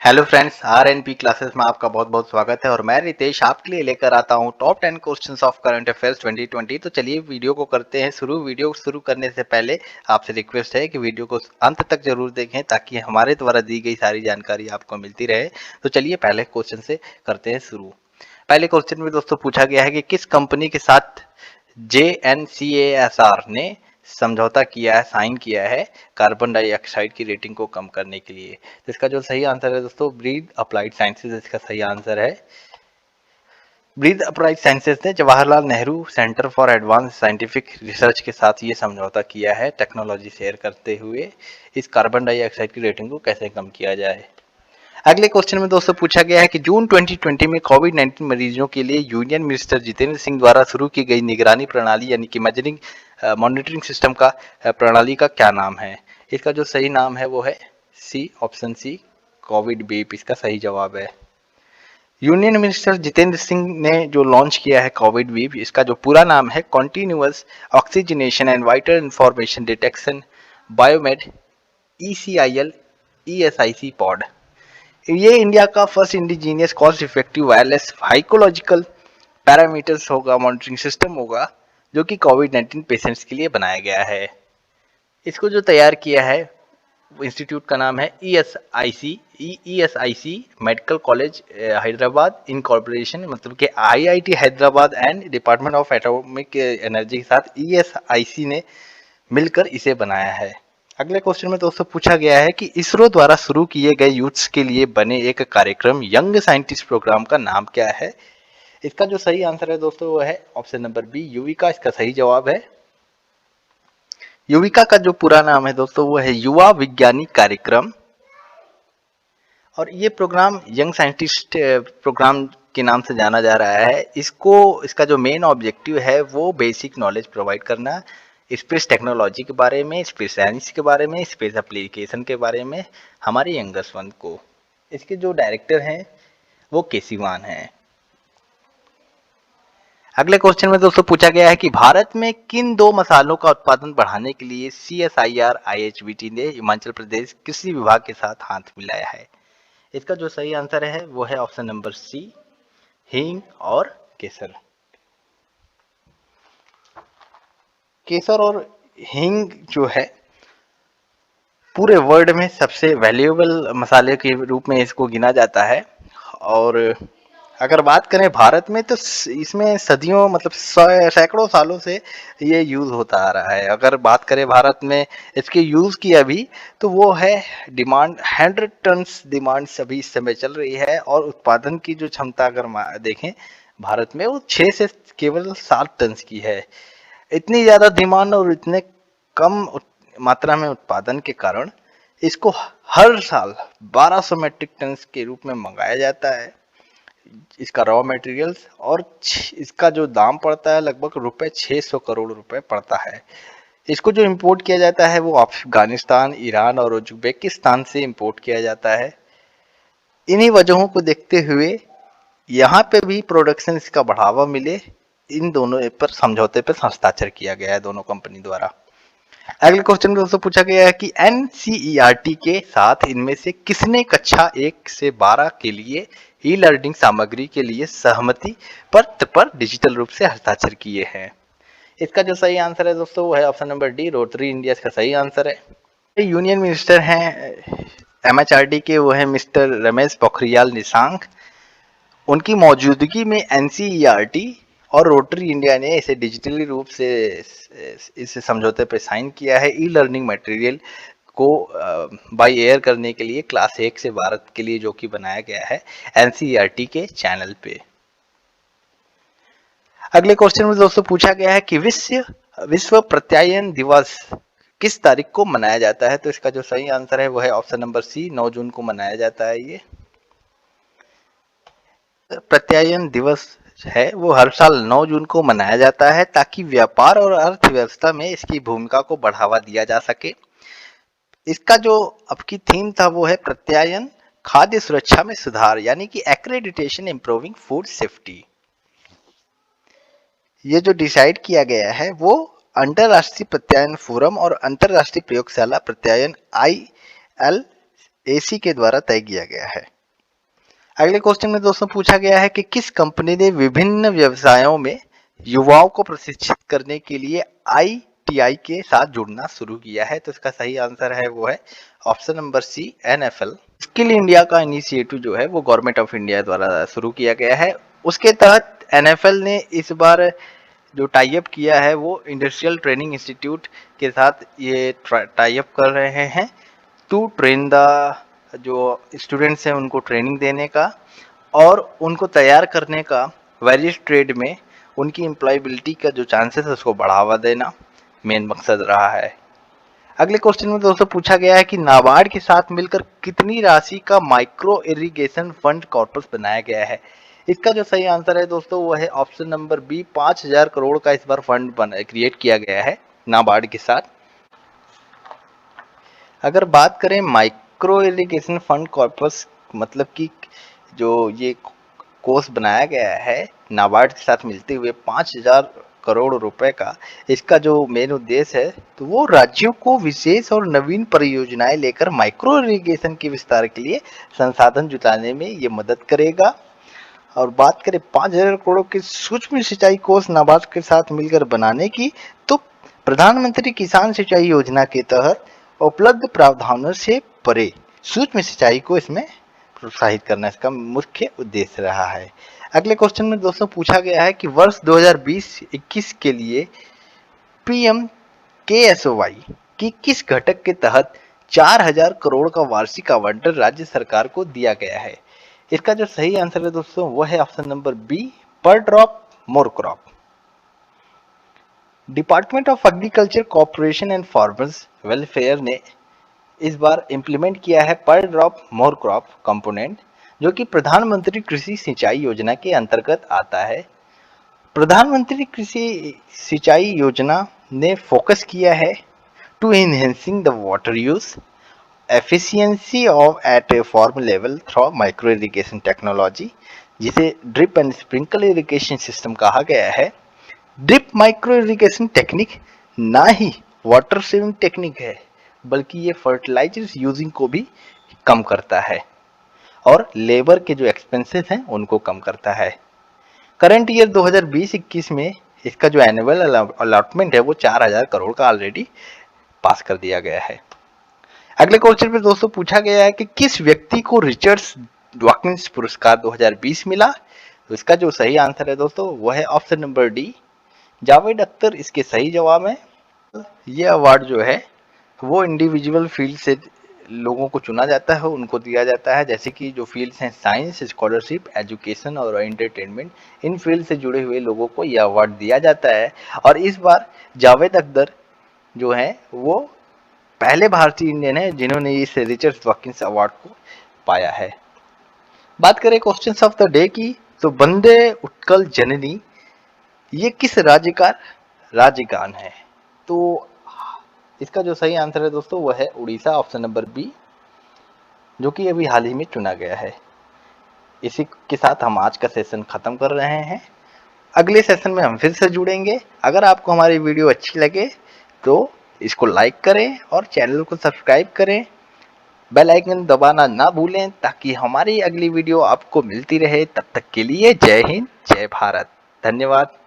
Hello friends, RNP classes में आपका बहुत बहुत स्वागत है और मैं रितेश आपके लिए लेकर आता हूं top 10 questions of current affairs 2020। तो चलिए वीडियो को करते हैं शुरू। वीडियो शुरू करने से पहले आपसे रिक्वेस्ट है कि वीडियो को अंत तक जरूर देखें ताकि हमारे द्वारा दी गई सारी जानकारी आपको मिलती रहे। तो चलिए पहले क्वेश्चन से करते हैं शुरू। पहले क्वेश्चन में दोस्तों पूछा गया है कि किस कंपनी के साथ JNCASR ने समझौता किया है, साइन किया है कार्बन डाइऑक्साइड की रेटिंग को कम करने के लिए। तो इसका जो सही आंसर है दोस्तों, ब्रीथ अप्लाइड साइंसेज इसका सही आंसर है। ब्रीथ अप्लाइड साइंसेज ने Jawaharlal Nehru centre for advance scientific research के साथ ये समझौता किया है टेक्नोलॉजी शेयर करते हुए इस कार्बन डाइऑक्साइड की रेटिंग को कैसे कम किया जाए। अगले क्वेश्चन में दोस्तों पूछा गया है कि जून 2020 में कोविड-19 मरीजों के लिए यूनियन मिनिस्टर जितेंद्र सिंह द्वारा शुरू की गई निगरानी प्रणाली यानी कि मॉनिटरिंग सिस्टम का प्रणाली का क्या नाम है। इसका जो सही नाम है वो है सी, ऑप्शन सी, कोविड बीप इसका सही जवाब है। यूनियन मिनिस्टर जितेंद्र सिंह ने जो लॉन्च किया है कोविड बीप, इसका जो पूरा नाम है continuous oxygenation and vital information detection biomed ECIL ESIC pod. ये इंडिया का first indigenous cost effective wireless psychological parameters होगा, मॉनिटरिंग सिस्टम होगा जो कि कोविड-19 पेशेंट्स के लिए बनाया गया है। इसको जो तैयार किया है इंस्टीट्यूट का नाम है ESIC मेडिकल कॉलेज हैदराबाद इन कॉर्पोरेशन, मतलब कि IIT Hyderabad and department of atomic energy के साथ ESIC ने मिलकर इसे बनाया है। अगले क्वेश्चन में दोस्तों पूछा गया है कि इसरो द्वारा शुरू किए गए यूथ्स के लिए बने एक कार्यक्रम यंग साइंटिस्ट प्रोग्राम का नाम क्या है। इसका जो सही आंसर है दोस्तों वो है ऑप्शन नंबर बी, युविका इसका सही जवाब है। युविका का जो पूरा नाम है दोस्तों वो है युवा विज्ञानी कार्यक्रम और ये प्रोग्राम यंग साइंटिस्ट प्रोग्राम के नाम से जाना जा रहा है। इसका जो मेन ऑब्जेक्टिव है वो बेसिक नॉलेज प्रोवाइड करना स्पेस टेक्नोलॉजी के बारे में, स्पेस साइंस के बारे में, स्पेस एप्लीकेशन के बारे में हमारे यंगर्स वन को। इसके जो डायरेक्टर हैं वो केसीवान हैं। अगले क्वेश्चन में दोस्तों पूछा गया है कि भारत में किन दो मसालों का उत्पादन बढ़ाने के लिए CSIR IHBT ने हिमाचल प्रदेश कृषि विभाग के साथ हाथ मिलाया है। इसका जो सही आंसर है वो है ऑप्शन नंबर सी, हींग और केसर। केसर और हींग जो है पूरे वर्ल्ड में सबसे वैल्यूएबल मसाले के रूप में इसको गिना जाता है और अगर बात करें भारत में तो इसमें सदियों मतलब सैकड़ों सालों से ये यूज होता आ रहा है। अगर बात करें भारत में इसके यूज की अभी तो वो है डिमांड 100 टन्स डिमांड अभी इस समय चल रही है और उत्पादन की जो क्षमता अगर देखें भारत में वो 6 से केवल 7 टन की है। इतनी ज्यादा डिमांड और इतने कम मात्रा में उत्पादन के कारण इसको हर साल 1200 मैट्रिक टन के रूप में मंगाया जाता है इसका रॉ मटेरियल्स और इसका जो दाम पड़ता है लगभग रुपए 600 करोड़ रुपए पड़ता है। इसको जो इंपोर्ट किया जाता है वो अफगानिस्तान, ईरान और उज्बेकिस्तान से इंपोर्ट किया जाता है। इन्हीं वजहों को देखते हुए यहाँ पे भी प्रोडक्शन इसका बढ़ावा मिले, इन दोनों पर समझौते पर हस्ताक्षर किया गया है दोनों कंपनी द्वारा। अगले क्वेश्चन में दोस्तों पूछा गया है कि NCERT के साथ इनमें से किसने कक्षा 1 से 12 के लिए ई लर्निंग सामग्री के लिए सहमति पत्र पर डिजिटल रूप से हस्ताक्षर किए हैं। इसका जो सही आंसर है दोस्तों वो है option number D, rotary India इसका सही आंसर है। यूनियन मिनिस्टर हैं MHRD के, वो है मिस्टर रमेश पोखरियाल निशंक। उनकी मौजूदगी में NCERT और रोटरी इंडिया ने इसे डिजिटली रूप से इस समझौते पर साइन किया है ई लर्निंग मटेरियल को बाय एयर करने के लिए क्लास 1 से 12 के लिए, जो कि बनाया गया है NCERT के चैनल पे। अगले क्वेश्चन में दोस्तों पूछा गया है कि विश्व प्रत्यायन दिवस किस तारीख को मनाया जाता है। तो इसका जो सही आंसर है वो है ऑप्शन नंबर सी, 9 जून को मनाया जाता है। ये प्रत्यायन दिवस है वो हर साल 9 जून को मनाया जाता है ताकि व्यापार और अर्थव्यवस्था में इसकी भूमिका को बढ़ावा दिया जा सके। इसका जो अब की थीम था वो है प्रत्यायन खाद्य सुरक्षा में सुधार यानी कि एक्रेडिटेशन इम्प्रूविंग फूड सेफ्टी। ये जो डिसाइड किया गया है वो अंतरराष्ट्रीय प्रत्यायन फोरम और अंतरराष्ट्रीय प्रयोगशाला प्रत्यायन ILAC के द्वारा तय किया गया है। अगले क्वेश्चन में दोस्तों पूछा गया है कि किस कंपनी ने विभिन्न व्यवसायों में युवाओं को प्रशिक्षित करने के लिए आईटीआई के साथ जुड़ना शुरू किया है। तो इसका सही आंसर है वो है option number C, NFL. Skill India का इनिशिएटिव जो है वो गवर्नमेंट ऑफ इंडिया द्वारा शुरू किया गया है। उसके तहत एनएफएल ने इस बार जो टाई अप किया है वो इंडस्ट्रियल ट्रेनिंग इंस्टीट्यूट के साथ ये टाई अप कर रहे हैं टू ट्रेन द जो स्टूडेंट्स हैं उनको ट्रेनिंग देने का और उनको तैयार करने का वेरियस ट्रेड में उनकी एम्प्लॉयबिलिटी का जो चांसेस है उसको बढ़ावा देना मेन मकसद रहा है। अगले क्वेश्चन में दोस्तों पूछा गया है कि नाबार्ड के साथ मिलकर कितनी राशि का माइक्रो इरिगेशन फंड कॉर्पस बनाया गया है। इसका जो सही आंसर है दोस्तों वो है ऑप्शन नंबर बी, 5,000 करोड़ का इस बार फंड क्रिएट किया गया है नाबार्ड के साथ। अगर बात करें माइक्रो इरिगेशन फंड कॉर्पस मतलब कि जो ये कोष बनाया गया है नाबार्ड के साथ मिलते हुए 5,000 करोड़ रुपए का, इसका जो मेन उद्देश्य है तो वो राज्यों को विशेष और नवीन परियोजनाएं लेकर माइक्रो इरिगेशन के विस्तार के लिए संसाधन जुटाने में ये मदद करेगा। और बात करें 5,000 करोड़ के सूक्ष्म सिंचाई कोष नाबार्ड के साथ मिलकर बनाने की, तो प्रधानमंत्री किसान सिंचाई योजना के तहत उपलब्ध प्रावधानों से परे सूक्ष्म सिंचाई को इसमें प्रोत्साहित करना इसका मुख्य उद्देश्य रहा है। अगले क्वेश्चन में दोस्तों पूछा गया है कि वर्ष 2020-21 के लिए पीएम केएसवाई की किस घटक के तहत 4,000 करोड़ का वार्षिक आवंटन राज्य सरकार को दिया गया है। इसका जो सही आंसर है दोस्तों वो है ऑप्शन नंबर बी, पर drop more crop. Department of agriculture corporation and farmers welfare ने इस बार इंप्लीमेंट किया है पर ड्रॉप मोर क्रॉप कंपोनेंट, जो कि प्रधानमंत्री कृषि सिंचाई योजना के अंतर्गत आता है। प्रधानमंत्री कृषि सिंचाई योजना ने फोकस किया है to enhancing the water use efficiency of at a farm level through micro irrigation technology, जिसे drip and sprinkle irrigation system कहा गया है। ड्रिप माइक्रो इरिगेशन टेक्निक ना ही वाटर सेविंग टेक्निक है बल्कि ये फर्टिलाइजर्स यूजिंग को भी कम करता है और लेबर के जो एक्सपेंसेस हैं उनको कम करता है। करंट ईयर 2020-21 में इसका जो एनुअल अलॉटमेंट है वो 4,000 करोड़ का ऑलरेडी पास कर दिया गया है। अगले क्वेश्चन में दोस्तों पूछा गया है कि किस व्यक्ति को रिचर्ड्स डॉकिंस पुरस्कार 2020 मिला। तो इसका जो सही आंसर है दोस्तों वो है option number D, Javed Akhtar इसके सही जवाब है। ये अवार्ड जो है वो इंडिविजुअल फील्ड से लोगों को चुना जाता है, उनको दिया जाता है, जैसे कि जो फील्ड्स हैं साइंस, स्कॉलरशिप, एजुकेशन और एंटरटेनमेंट, इन फील्ड से जुड़े हुए लोगों को यह अवार्ड दिया जाता है। और इस बार जावेद अख्तर जो है वो पहले भारतीय इंडियन है जिन्होंने इस रिचर्ड डॉकिंस अवार्ड को पाया है। बात करें क्वेश्चंस ऑफ द डे की, तो वंदे उत्कल जननी ये किस राज्य का राज्यगान है। तो इसका जो सही आंसर है दोस्तों वो है उड़ीसा, ऑप्शन नंबर बी, जो कि अभी हाल ही में चुना गया है। इसी के साथ हम आज का सेशन खत्म कर रहे हैं। अगले सेशन में हम फिर से जुड़ेंगे। अगर आपको हमारी वीडियो अच्छी लगे तो इसको लाइक करें और चैनल को सब्सक्राइब करें, बेल आइकन दबाना ना भूलें ताकि हमारी अगली वीडियो आपको मिलती रहे। तब तक के लिए जय हिंद, जय भारत, धन्यवाद।